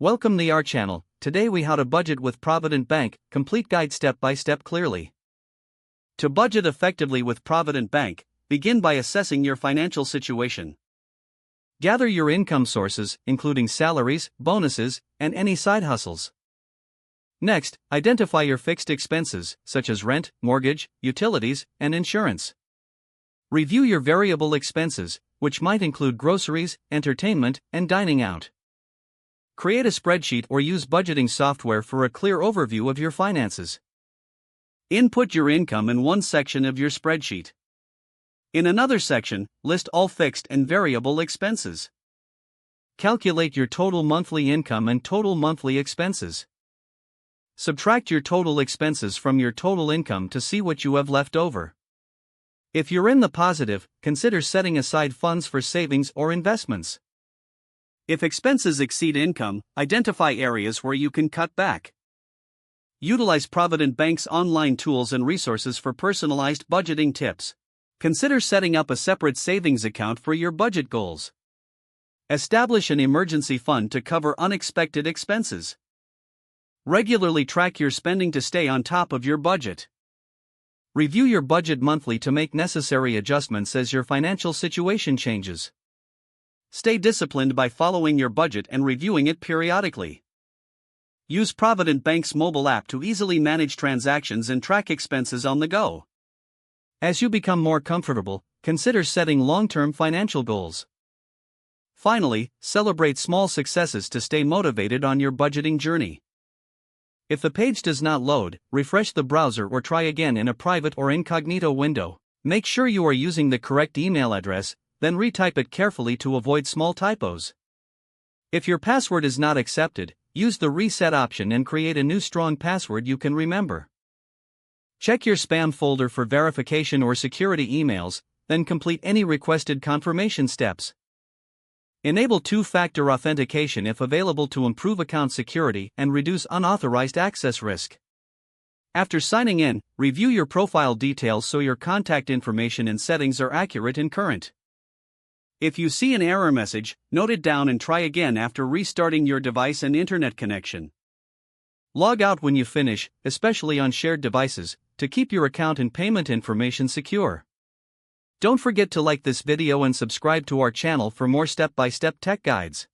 Welcome to our channel. Today we how to budget with Provident Bank, complete guide step by step clearly. To budget effectively with Provident Bank, begin by assessing your financial situation. Gather your income sources, including salaries, bonuses, and any side hustles. Next, identify your fixed expenses, such as rent, mortgage, utilities, and insurance. Review your variable expenses, which might include groceries, entertainment, and dining out. Create a spreadsheet or use budgeting software for a clear overview of your finances. Input your income in one section of your spreadsheet. In another section, list all fixed and variable expenses. Calculate your total monthly income and total monthly expenses. Subtract your total expenses from your total income to see what you have left over. If you're in the positive, consider setting aside funds for savings or investments. If expenses exceed income, identify areas where you can cut back. Utilize Provident Bank's online tools and resources for personalized budgeting tips. Consider setting up a separate savings account for your budget goals. Establish an emergency fund to cover unexpected expenses. Regularly track your spending to stay on top of your budget. Review your budget monthly to make necessary adjustments as your financial situation changes. Stay disciplined by following your budget and reviewing it periodically. Use Provident Bank's mobile app to easily manage transactions and track expenses on the go. As you become more comfortable, consider setting long-term financial goals. Finally, celebrate small successes to stay motivated on your budgeting journey. If the page does not load, refresh the browser or try again in a private or incognito window. Make sure you are using the correct email address, then retype it carefully to avoid small typos. If your password is not accepted, use the reset option and create a new strong password you can remember. Check your spam folder for verification or security emails, then complete any requested confirmation steps. Enable two-factor authentication if available to improve account security and reduce unauthorized access risk. After signing in, review your profile details so your contact information and settings are accurate and current. If you see an error message, note it down and try again after restarting your device and internet connection. Log out when you finish, especially on shared devices, to keep your account and payment information secure. Don't forget to like this video and subscribe to our channel for more step-by-step tech guides.